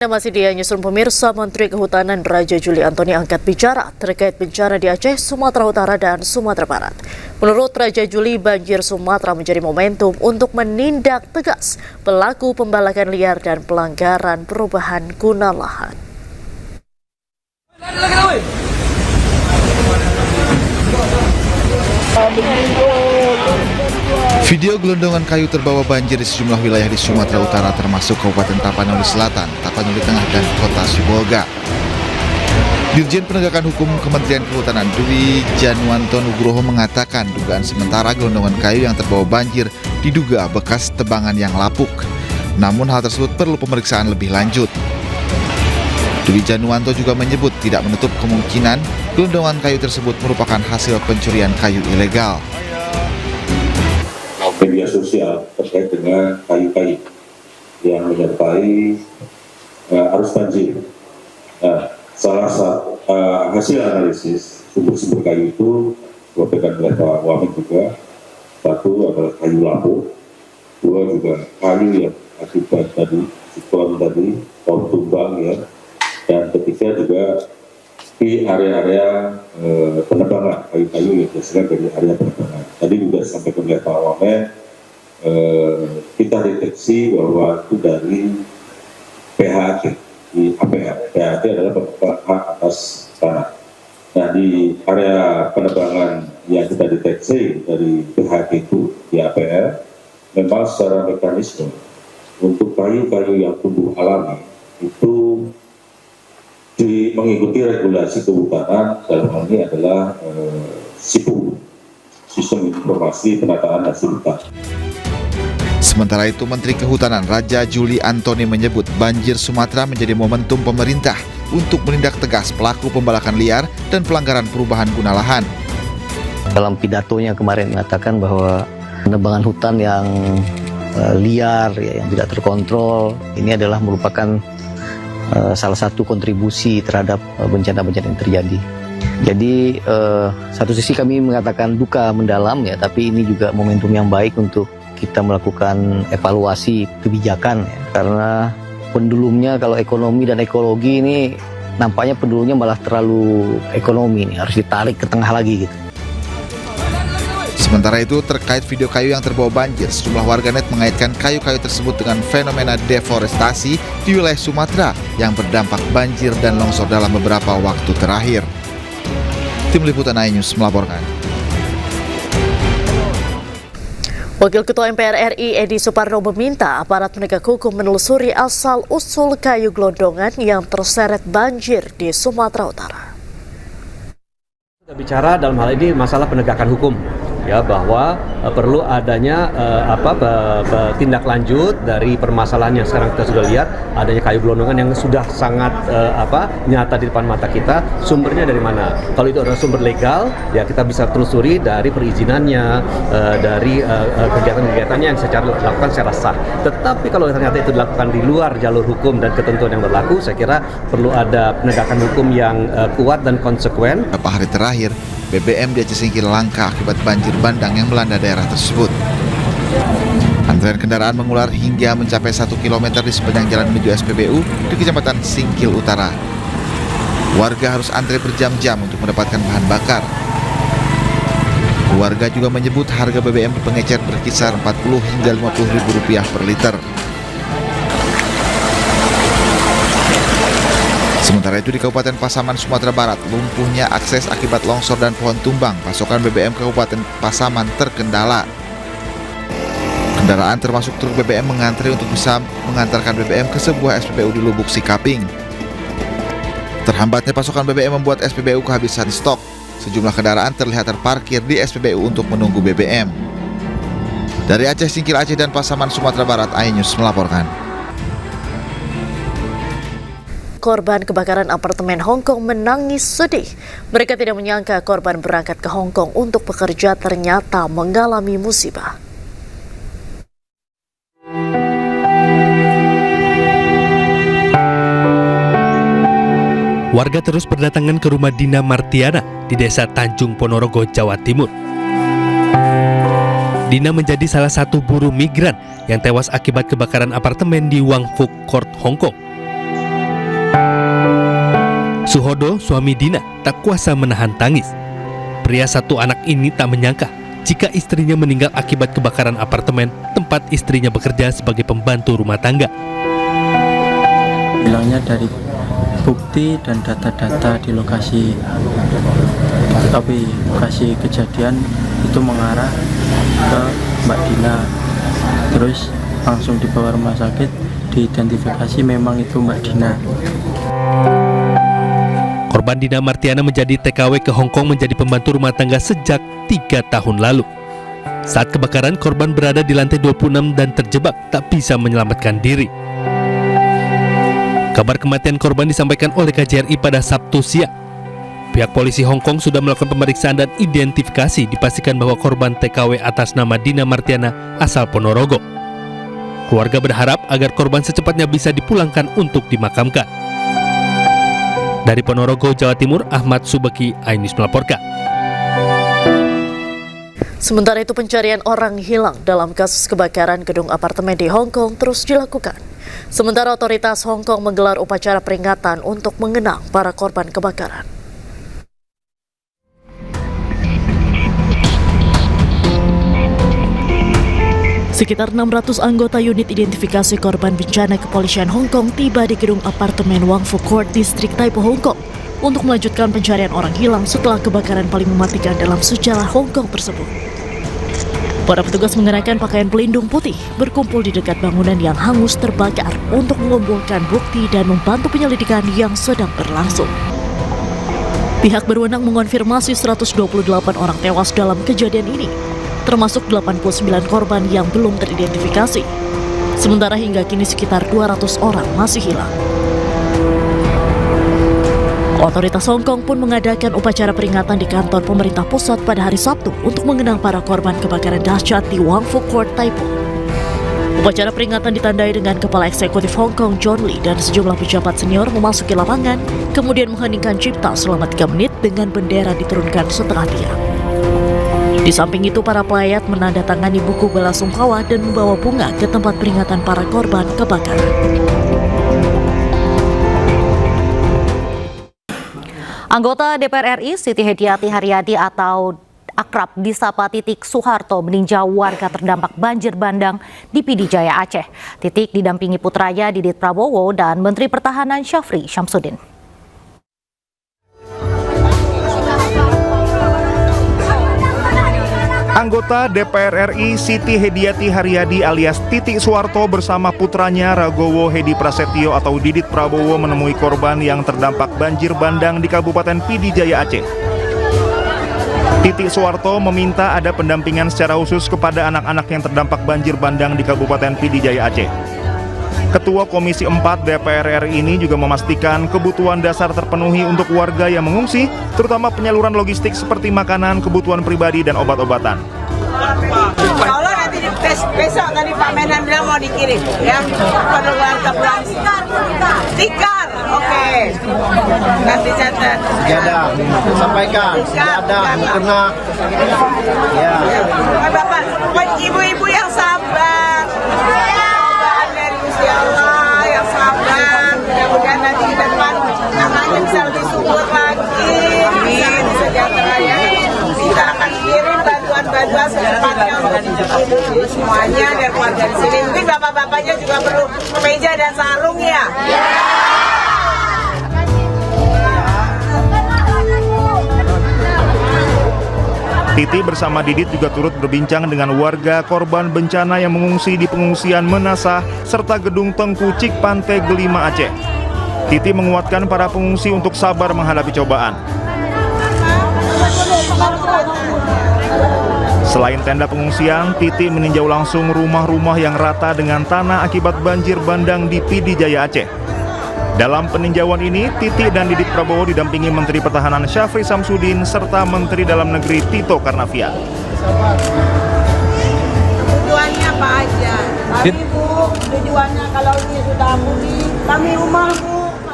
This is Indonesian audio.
Masih di Newsroom pemirsa, Menteri Kehutanan Raja Juli Antoni angkat bicara terkait bencana di Aceh, Sumatera Utara, dan Sumatera Barat. Menurut Raja Juli, banjir Sumatera menjadi momentum untuk menindak tegas pelaku pembalakan liar dan pelanggaran perubahan guna lahan. Video gelondongan kayu terbawa banjir di sejumlah wilayah di Sumatera Utara termasuk Kabupaten Tapanuli Selatan, Tapanuli Tengah, dan Kota Sibolga. Dirjen Penegakan Hukum Kementerian Kehutanan Dwi Januanto Nugroho mengatakan dugaan sementara gelondongan kayu yang terbawa banjir diduga bekas tebangan yang lapuk. Namun hal tersebut perlu pemeriksaan lebih lanjut. Dwi Januanto juga menyebut tidak menutup kemungkinan gelondongan kayu tersebut merupakan hasil pencurian kayu ilegal. Media sosial terkait dengan kayu-kayu yang menyertai arus banjir. Salah satu hasil analisis sumber-sumber kayu itu disampaikan oleh Pak Wamen juga. Satu adalah kayu lapuk, dua juga kayu yang akibat tadi siklon tadi, pohon tumbang ya, dan ketiga juga di area-area penebangan kayu-kayu yang berasal dari area penebangan. Tadi juga disampaikan oleh Pak Wamen, kita deteksi bahwa itu dari PHT di APR. PHT adalah penebang hak atas tanah. Nah, di area penebangan yang kita deteksi dari PHT itu di APR, memang secara mekanisme untuk kayu-kayu yang tumbuh alami itu mengikuti regulasi kehutanan, dalam hal ini adalah SIPU, Sistem Informasi Penataan Hasil Hutan. Sementara itu, Menteri Kehutanan Raja Juli Antoni menyebut banjir Sumatera menjadi momentum pemerintah untuk menindak tegas pelaku pembalakan liar dan pelanggaran perubahan guna lahan. Dalam pidatonya kemarin mengatakan bahwa penebangan hutan yang liar, ya, yang tidak terkontrol, ini adalah merupakan salah satu kontribusi terhadap bencana-bencana yang terjadi. Jadi satu sisi kami mengatakan duka mendalam ya, tapi ini juga momentum yang baik untuk kita melakukan evaluasi kebijakan ya. Karena pendulumnya kalau ekonomi dan ekologi ini nampaknya pendulumnya malah terlalu ekonomi nih, harus ditarik ke tengah lagi gitu. Sementara itu, terkait video kayu yang terbawa banjir, sejumlah warganet mengaitkan kayu-kayu tersebut dengan fenomena deforestasi di wilayah Sumatera yang berdampak banjir dan longsor dalam beberapa waktu terakhir. Tim Liputan iNews melaporkan. Wakil Ketua MPR RI Edi Suparno meminta aparat penegak hukum menelusuri asal-usul kayu gelondongan yang terseret banjir di Sumatera Utara. Kita bicara dalam hal ini masalah penegakan hukum, ya, bahwa perlu adanya tindak lanjut dari permasalahan yang sekarang kita sudah lihat, adanya kayu gelondongan yang sudah sangat nyata di depan mata kita. Sumbernya dari mana? Kalau itu adalah sumber legal, ya kita bisa telusuri dari perizinannya, dari kegiatan-kegiatannya yang dilakukan secara sah. Tetapi kalau ternyata itu dilakukan di luar jalur hukum dan ketentuan yang berlaku, saya kira perlu ada penegakan hukum yang kuat dan konsekuen. Beberapa hari terakhir, BBM di Aceh Singkil langka akibat banjir bandang yang melanda daerah tersebut. Antrean kendaraan mengular hingga mencapai 1 km di sepanjang jalan menuju SPBU di Kecamatan Singkil Utara. Warga harus antre berjam-jam untuk mendapatkan bahan bakar. Warga juga menyebut harga BBM di pengecer berkisar 40 hingga Rp50.000 per liter. Sementara itu di Kabupaten Pasaman, Sumatera Barat, lumpuhnya akses akibat longsor dan pohon tumbang, pasokan BBM Kabupaten Pasaman terkendala. Kendaraan termasuk truk BBM mengantre untuk bisa mengantarkan BBM ke sebuah SPBU di Lubuk Sikaping. Terhambatnya pasokan BBM membuat SPBU kehabisan stok. Sejumlah kendaraan terlihat terparkir di SPBU untuk menunggu BBM. Dari Aceh Singkil Aceh dan Pasaman, Sumatera Barat, iNews melaporkan. Korban kebakaran apartemen Hong Kong menangis sedih. Mereka tidak menyangka korban berangkat ke Hong Kong untuk bekerja ternyata mengalami musibah. Warga terus berdatangan ke rumah Dina Martiana di Desa Tanjung Ponorogo, Jawa Timur. Dina menjadi salah satu buruh migran yang tewas akibat kebakaran apartemen di Wang Fuk Court, Hong Kong. Suhodo, suami Dina, tak kuasa menahan tangis. Pria satu anak ini tak menyangka jika istrinya meninggal akibat kebakaran apartemen tempat istrinya bekerja sebagai pembantu rumah tangga. Bilangnya dari bukti dan data-data di lokasi kejadian itu mengarah ke Mbak Dina. Terus langsung dibawa rumah sakit, diidentifikasi memang itu Mbak Dina. Korban Dina Martiana menjadi TKW ke Hong Kong menjadi pembantu rumah tangga sejak 3 tahun lalu. Saat kebakaran, korban berada di lantai 26 dan terjebak tak bisa menyelamatkan diri. Kabar kematian korban disampaikan oleh KJRI pada Sabtu siang. Pihak polisi Hong Kong sudah melakukan pemeriksaan dan identifikasi, dipastikan bahwa korban TKW atas nama Dina Martiana asal Ponorogo. Keluarga berharap agar korban secepatnya bisa dipulangkan untuk dimakamkan. Dari Ponorogo, Jawa Timur, Ahmad Subeki, iNews melaporkan. Sementara itu pencarian orang hilang dalam kasus kebakaran gedung apartemen di Hong Kong terus dilakukan. Sementara otoritas Hong Kong menggelar upacara peringatan untuk mengenang para korban kebakaran. Sekitar 600 anggota unit identifikasi korban bencana kepolisian Hong Kong tiba di gedung apartemen Wang Fu Court, distrik Tai Po, Hong Kong untuk melanjutkan pencarian orang hilang setelah kebakaran paling mematikan dalam sejarah Hong Kong tersebut. Para petugas mengenakan pakaian pelindung putih berkumpul di dekat bangunan yang hangus terbakar untuk mengumpulkan bukti dan membantu penyelidikan yang sedang berlangsung. Pihak berwenang mengonfirmasi 128 orang tewas dalam kejadian ini, termasuk 89 korban yang belum teridentifikasi. Sementara hingga kini sekitar 200 orang masih hilang. Otoritas Hong Kong pun mengadakan upacara peringatan di kantor pemerintah pusat pada hari Sabtu untuk mengenang para korban kebakaran dahsyat di Wang Fu Court, Tai Po. Upacara peringatan ditandai dengan Kepala Eksekutif Hong Kong John Lee dan sejumlah pejabat senior memasuki lapangan, kemudian mengheningkan cipta selama 3 menit dengan bendera diturunkan setengah tiang. Di samping itu, para pelayat menandatangani buku belasungkawa dan membawa bunga ke tempat peringatan para korban kebakaran. Anggota DPR RI Siti Hediati Haryadi atau akrab disapa Titik Soeharto meninjau warga terdampak banjir bandang di PD Jaya Aceh. Titik didampingi putranya Didit Prabowo dan Menteri Pertahanan Syafri Syamsuddin. Anggota DPR RI Siti Hediati Haryadi alias Titik Soeharto bersama putranya Ragowo Hedi Prasetyo atau Didit Prabowo menemui korban yang terdampak banjir bandang di Kabupaten PD Jaya Aceh. Titik Soeharto meminta ada pendampingan secara khusus kepada anak-anak yang terdampak banjir bandang di Kabupaten PD Jaya Aceh. Ketua Komisi 4 DPR RI ini juga memastikan kebutuhan dasar terpenuhi untuk warga yang mengungsi, terutama penyaluran logistik seperti makanan, kebutuhan pribadi, dan obat-obatan. Insya Allah nanti besok tadi Pak Menhan bilang mau dikirim ya pada warga pulang. Tikar, oke. Nanti catat. Ya, sampaikan. Ada kena. Ya. Bapak, ibu-ibu yang sabar. Ya Allah, yang sabar. Mudah-mudahan nanti ke depan namanya bisa lebih subur lagi. Bisa lebih sejahtera ya. Kita akan kirim bantuan-bantuan secepatnya untuk semuanya dan keluarga di sini. Mungkin bapak-bapaknya juga perlu kemeja dan sarung ya. Titi bersama Didit juga turut berbincang dengan warga korban bencana yang mengungsi di pengungsian Menasah serta Gedung Tengku Cik Pantai Gelima Aceh. Titi menguatkan para pengungsi untuk sabar menghadapi cobaan. Selain tenda pengungsian, Titi meninjau langsung rumah-rumah yang rata dengan tanah akibat banjir bandang di PD Jaya Aceh. Dalam peninjauan ini, Titi dan Didit Prabowo didampingi Menteri Pertahanan Syafri Syamsuddin serta Menteri Dalam Negeri Tito Karnavian. Tujuannya apa aja? Kami Bu, tujuannya kalau ini sudah pulih, kami rumah Bu.